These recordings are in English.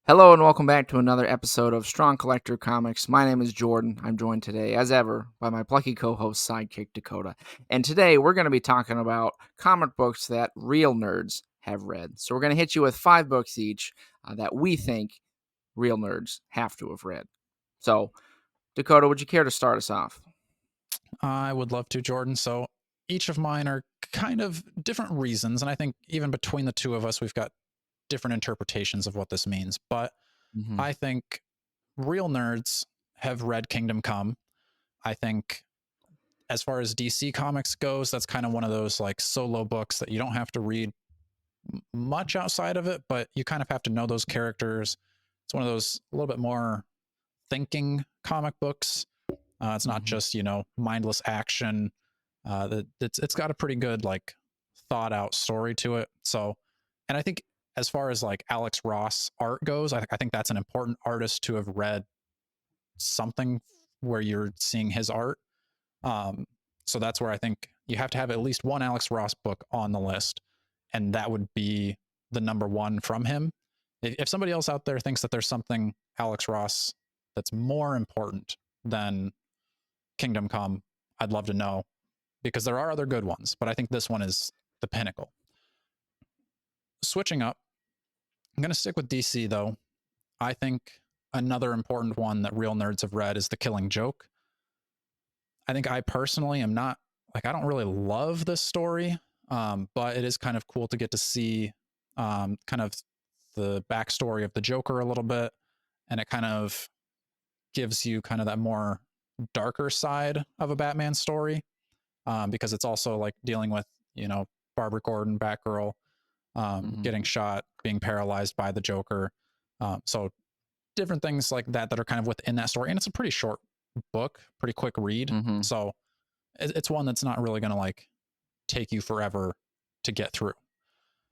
Hello and welcome back to another episode of Strong Collector Comics. My name is Jordan. I'm joined today, as ever, by my plucky co-host Sidekick Dakota. And today we're going to be talking about comic books that real nerds have read. So we're going to hit you with 5 books each that we think real nerds have to have read. So, Dakota, would you care to start us off? I would love to, Jordan. So each of mine are kind of different reasons. And I think even between the two of us, we've got different interpretations of what this means. But Mm-hmm. I think real nerds have read Kingdom Come. I think as far as DC Comics goes, that's kind of one of those like solo books that you don't have to read much outside of it, but you kind of have to know those characters. It's one of those a little bit more thinking comic books. It's not Mm-hmm. just mindless action. It's got a pretty good like thought out story to it. So, and I think as far as like Alex Ross art goes, I think that's an important artist to have read something where you're seeing his art. Um, so that's where I think you have to have at least one Alex Ross book on the list, and that would be the number one from him. If somebody else out there thinks that there's something Alex Ross that's more important than Kingdom Come, I'd love to know because there are other good ones, but I think this one is the pinnacle. Switching up, I'm going to stick with DC though. I think another important one that real nerds have read is The Killing Joke. I think I personally am not like, I don't really love this story, but it is kind of cool to get to see kind of the backstory of the Joker a little bit. And it kind of gives you kind of that more darker side of a Batman story, because it's also like dealing with, you know, Barbara Gordon, Batgirl, Mm-hmm. getting shot, being paralyzed by the Joker. So different things like that that are kind of within that story. And it's a pretty short book, pretty quick read. Mm-hmm. So it's one that's not really going to like take you forever to get through.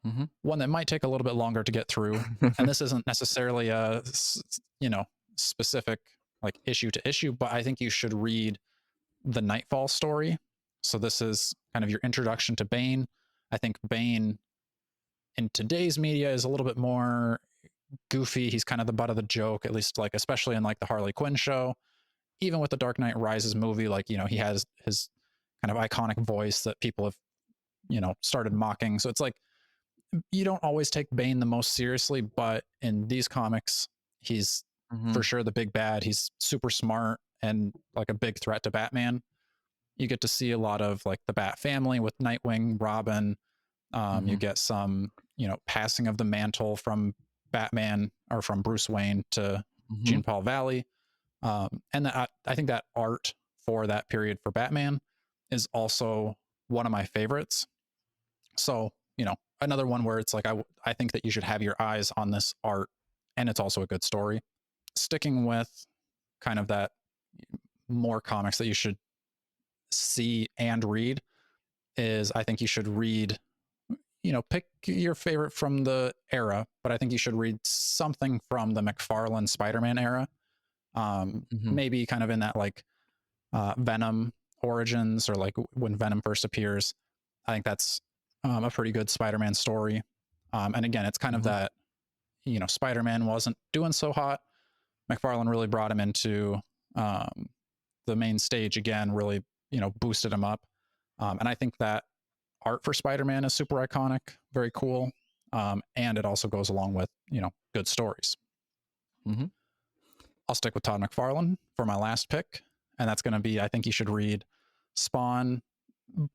Mm-hmm. One that might take a little bit longer to get through. And this isn't necessarily a, you know, specific like issue to issue, but I think you should read the Nightfall story. So this is kind of your introduction to Bane. I think Bane in today's media is a little bit more goofy. He's kind of the butt of the joke, at least like especially in like the Harley Quinn show. Even with the Dark Knight Rises movie, like, you know, he has his kind of iconic voice that people have, you know, started mocking. So it's like you don't always take Bane the most seriously, but in these comics, he's Mm-hmm. for sure the big bad. He's super smart and like a big threat to Batman. You get to see a lot of like the Bat family with Nightwing, Robin. You Mm-hmm. get some, you know, passing of the mantle from Batman or from Bruce Wayne to Mm-hmm. Jean Paul Valley. And I think that art for that period for Batman is also one of my favorites. So, you know, another one where it's like, I think that you should have your eyes on this art and it's also a good story. Sticking with kind of that more comics that you should see and read is I think you should read, you know, pick your favorite from the era, but I think you should read something from the McFarlane Spider-Man era. Mm-hmm. Maybe kind of in that like Venom origins or like when Venom first appears. I think that's a pretty good Spider-Man story. And again, it's kind of Mm-hmm. that, you know, Spider-Man wasn't doing so hot. McFarlane really brought him into um, the main stage again, really, you know, boosted him up. And I think that art for Spider-Man is super iconic, very cool. And it also goes along with, you know, good stories. Mm-hmm. I'll stick with Todd McFarlane for my last pick. And that's going to be, I think you should read Spawn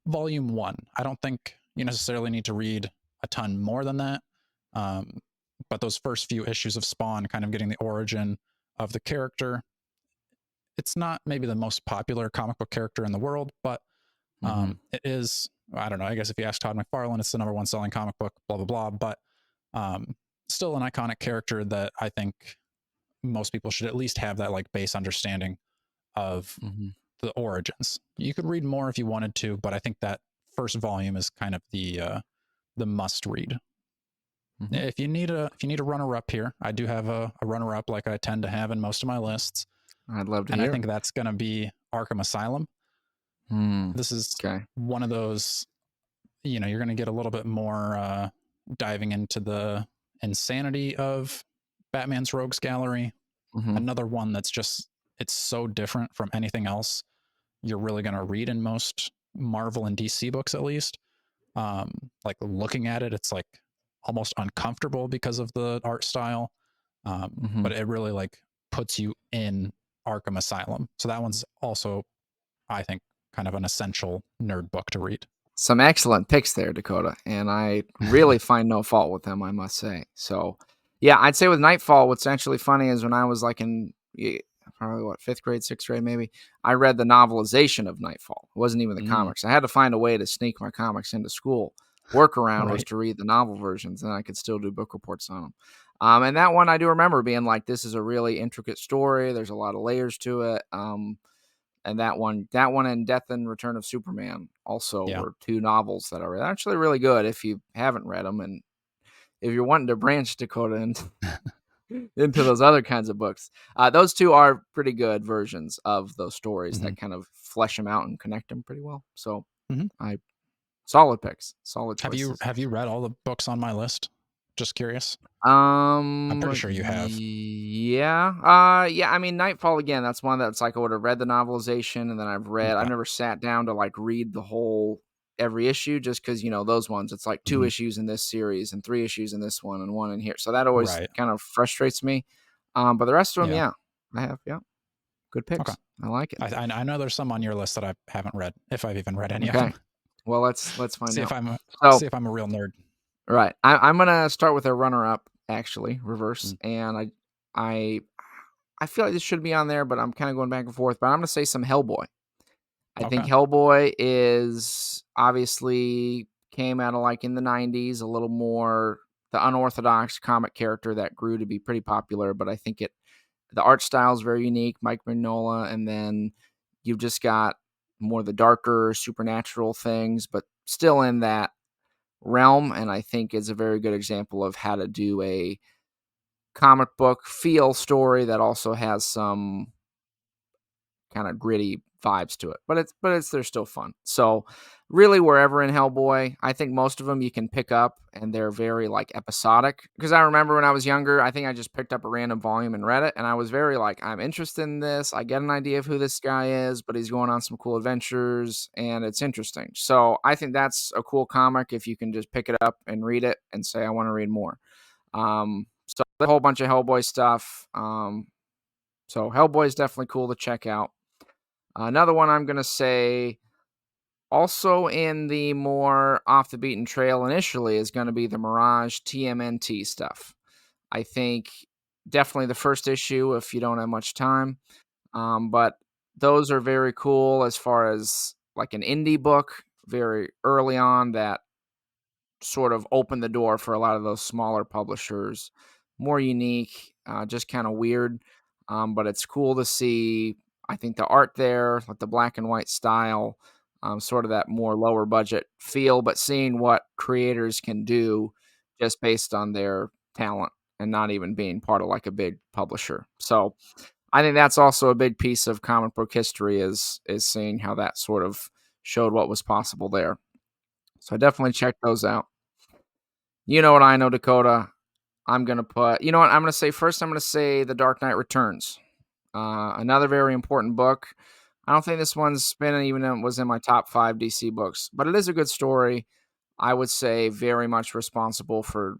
Volume 1. I don't think you necessarily need to read a ton more than that. Um, but those first few issues of Spawn, kind of getting the origin of the character, it's not maybe the most popular comic book character in the world, but Mm-hmm. it is, I don't know, I guess if you ask Todd McFarlane, it's the number one selling comic book, blah, blah, blah. But um, still an iconic character that I think most people should at least have that like base understanding of Mm-hmm. the origins. You could read more if you wanted to, but I think that first volume is kind of the must read. Mm-hmm. If you need a runner up here, I do have a runner up like I tend to have in most of my lists, I'd love to and I hear it. think that's going to be Arkham Asylum. Hmm. This is Okay. one of those, you know, you're going to get a little bit more diving into the insanity of Batman's Rogues Gallery. Mhm. Another one that's just, it's so different from anything else you're really going to read in most Marvel and DC books, at least. Like looking at it, it's like almost uncomfortable because of the art style. But Mhm. it really like puts you in Arkham Asylum. So that one's also, I think, kind of an essential nerd book to read. Some excellent picks there, Dakota, and I really find no fault with them, I must say. So, yeah, I'd say with Nightfall, what's actually funny is when I was like in probably what, 5th grade, 6th grade, maybe, I read the novelization of Nightfall. It wasn't even the Mm, comics. I had to find a way to sneak my comics into school. Workaround was right. to read the novel versions, and I could still do book reports on them. And that one I do remember being like, this is a really intricate story. There's a lot of layers to it. And that one and Death and Return of Superman also Yeah. were 2 novels that are actually really good if you haven't read them, and if you're wanting to branch, Dakota, into those other kinds of books. Those 2 are pretty good versions of those stories hmm that kind of flesh them out and connect them pretty well. So, hmm I solid picks, solid Have you choices. have you read all the books on my list? Just curious. I'm pretty sure you have. Yeah. Yeah, I mean, Nightfall, again, that's one that's like I would have read the novelization, and then I've Okay. never sat down to, like, read the whole every issue just because those ones, it's like 2 hmm issues in this series and 3 issues in this one and 1 in here. So that always Right. kind of frustrates me. But the rest of them, Yeah. yeah, I have, yeah, good Okay. picks. I like it. I know there's some on your list that I haven't read, if I've even read any of Okay. them. Well, let's find see if out. I'm a, So, see if I'm a real nerd. right. I'm gonna start with a runner-up, actually, reverse, Mm, and I I feel like this should be on there, but I'm kinda going back and forth, but I'm gonna say some Hellboy. I think okay. Hellboy is obviously came out of, like, in the '90s, a little more the unorthodox comic character that grew to be pretty popular, but I think the art style is very unique, Mike Mignola, and then you've just got more the darker supernatural things, but still in that realm, and I think is a very good example of how to do a comic book feel story that also has some kind of gritty vibes to it. But they're still fun. So really wherever in Hellboy, I think most of them you can pick up and they're very like episodic. Because I remember when I was younger, I think I just picked up a random volume and read it, and I was very like, I'm interested in this. I get an idea of who this guy is, but he's going on some cool adventures and it's interesting. So I think that's a cool comic if you can just pick it up and read it and say, I want to read more. So a whole bunch of Hellboy stuff. So Hellboy is definitely cool to check out. Another one I'm gonna say, also in the more off the beaten trail initially, is gonna be the Mirage TMNT stuff. I think definitely the first issue if you don't have much time. But those are very cool as far as like an indie book very early on that sort of opened the door for a lot of those smaller publishers. More unique, just kind of weird, but it's cool to see. I think the art there, like the black and white style, sort of that more lower budget feel, but seeing what creators can do just based on their talent and not even being part of like a big publisher. So I think that's also a big piece of comic book history is seeing how that sort of showed what was possible there. So I definitely check those out. You know what I know, Dakota. I'm gonna put you know what, I'm gonna say first, I'm gonna say The Dark Knight Returns. Another very important book. I don't think this one's been even was in my top 5 DC books, but it is a good story. I would say very much responsible for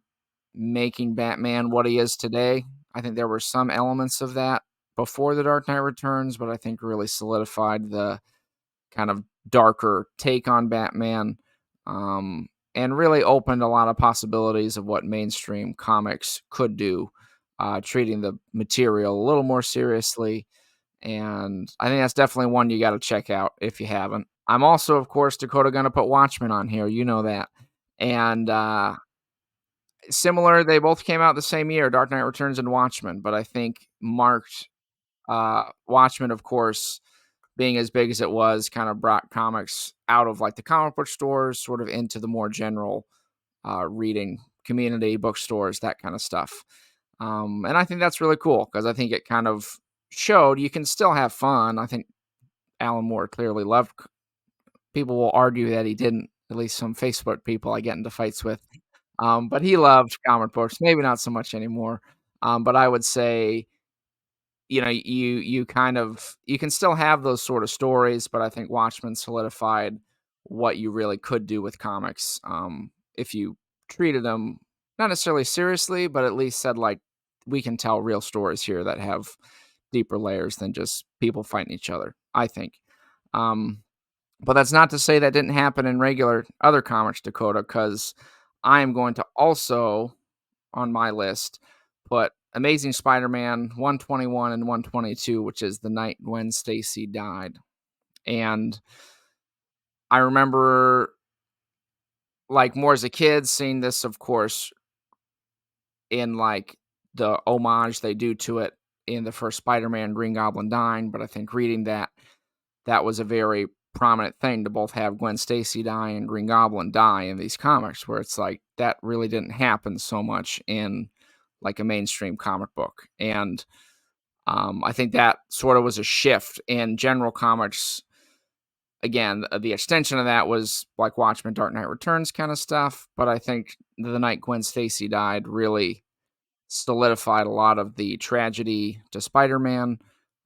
making Batman what he is today. I think there were some elements of that before The Dark Knight Returns, but I think really solidified the kind of darker take on Batman, and really opened a lot of possibilities of what mainstream comics could do, treating the material a little more seriously. And I think that's definitely one you got to check out if you haven't. I'm also, of course, Dakota, going to put Watchmen on here. You know that. And similar, they both came out the same year, Dark Knight Returns and Watchmen, but I think marked Watchmen, of course, being as big as it was, kind of brought comics out of like the comic book stores, sort of into the more general reading community, bookstores, that kind of stuff. And I think that's really cool because I think it kind of showed you can still have fun. I think Alan Moore clearly loved. People will argue that he didn't. At least some Facebook people I get into fights with. But he loved comic books. Maybe not so much anymore. But I would say, you can still have those sort of stories, but I think Watchmen solidified what you really could do with comics, if you treated them not necessarily seriously, but at least said, like, we can tell real stories here that have deeper layers than just people fighting each other, I think. Um, but that's not to say that didn't happen in regular other comics, Dakota, because I am going to also, on my list, put Amazing Spider-Man 121 and 122, which is the night when Stacy died. And I remember, like, more as a kid, seeing this, of course, in, like, the homage they do to it in the first Spider-Man, Green Goblin dying, but I think reading that was a very prominent thing to both have Gwen Stacy die and Green Goblin die in these comics, where it's like that really didn't happen so much in, like, a mainstream comic book. And I think that sort of was a shift in general comics. Again, the extension of that was like Watchmen, Dark Knight Returns kind of stuff. But I think the night Gwen Stacy died really solidified a lot of the tragedy to Spider-Man,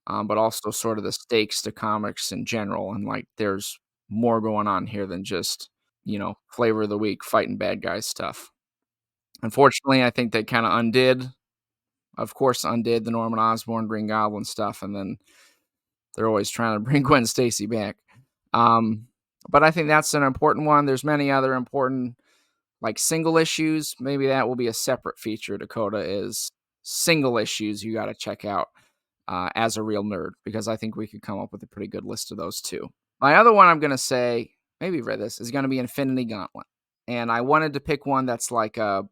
but also sort of the stakes to comics in general. And, like, there's more going on here than just, flavor of the week fighting bad guys stuff. Unfortunately, I think they kind of undid the Norman Osborn Green Goblin stuff, and then they're always trying to bring Gwen Stacy back. Um, but I think that's an important one. There's many other important, like, single issues. Maybe that will be a separate feature, Dakota, is single issues you got to check out as a real nerd, because I think we could come up with a pretty good list of those too. My other one I'm going to say, maybe you've read this, is going to be Infinity Gauntlet. And I wanted to pick one that's like a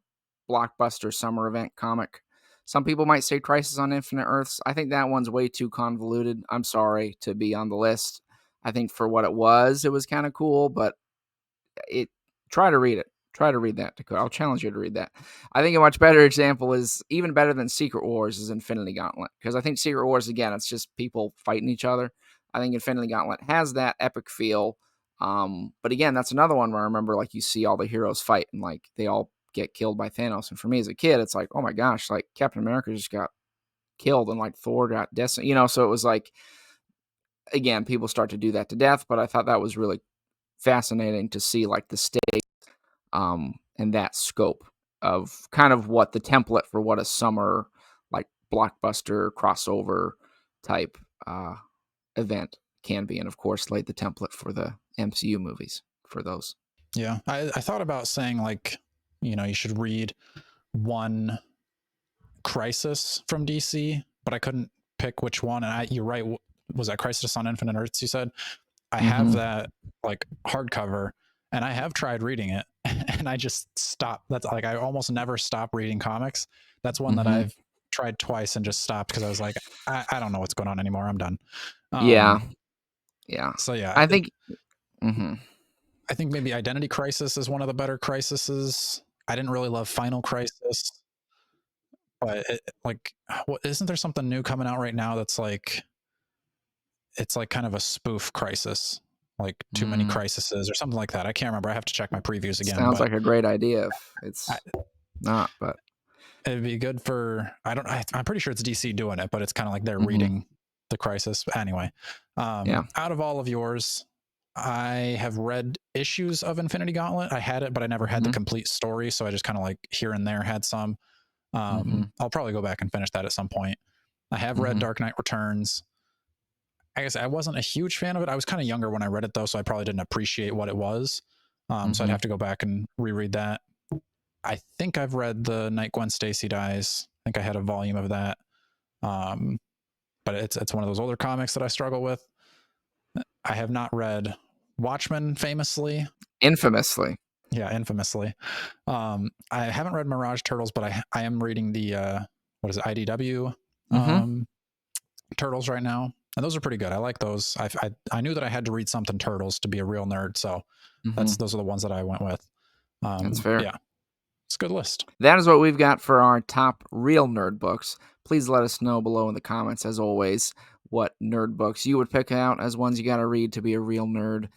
blockbuster summer event comic. Some people might say Crisis on Infinite Earths. I think that one's way too convoluted. I'm sorry to be on the list. I think for what it was kind of cool, but try to read it. Try to read that, Dakota. I'll challenge you to read that. I think a much better example is, even better than Secret Wars, is Infinity Gauntlet. Because I think Secret Wars, again, it's just people fighting each other. I think Infinity Gauntlet has that epic feel. But again, that's another one where I remember, like, you see all the heroes fight and, like, they all get killed by Thanos. And for me as a kid, it's like, oh my gosh, like, Captain America just got killed and, like, Thor got decimated. So it was like, again, people start to do that to death. But I thought that was really fascinating to see, like, the stakes and that scope of kind of what the template for what a summer, like, blockbuster crossover type event can be, and of course laid the template for the MCU movies for those. Yeah, I thought about saying, like, you should read one Crisis from DC, but I couldn't pick which one. And you're right, was that Crisis on Infinite Earths you said? I have that, like, hardcover, and I have tried reading it, and I just stopped. That's, like, I almost never stop reading comics. That's one that I've tried twice and just stopped because I was like, I don't know what's going on anymore. I'm done. Yeah. So yeah, I think. I think maybe Identity Crisis is one of the better Crisises. I didn't really love Final Crisis, but isn't there something new coming out right now that's like, it's like kind of a spoof Crisis, like Too Many Crises or something like that. I can't remember. I have to check my previews again. Sounds like a great idea if it's not, but it'd be good for, I'm pretty sure it's DC doing it, but it's kind of like they're reading the Crisis. Anyway, out of all of yours, I have read issues of Infinity Gauntlet. I had it, but I never had the complete story. So I just kind of, like, here and there had some. I'll probably go back and finish that at some point. I have read Dark Knight Returns. I guess I wasn't a huge fan of it. I was kind of younger when I read it, though, so I probably didn't appreciate what it was. So I'd have to go back and reread that. I think I've read the Night Gwen Stacy Dies. I think I had a volume of that. But it's one of those older comics that I struggle with. I have not read Watchmen, infamously. Yeah, infamously. I haven't read Mirage Turtles, but I am reading the IDW Turtles right now, and those are pretty good. I like those. I knew that I had to read something Turtles to be a real nerd, so those are the ones that I went with. That's fair. Yeah, it's a good list. That is what we've got for our top real nerd books. Please let us know below in the comments, as always, what nerd books you would pick out as ones you got to read to be a real nerd.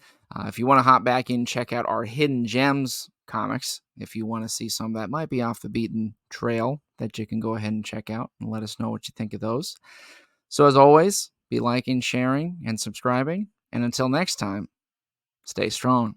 If you want to hop back in, check out our Hidden Gems comics. If you want to see some that might be off the beaten trail, that you can go ahead and check out and let us know what you think of those. So as always, be liking, sharing, and subscribing. And until next time, stay strong.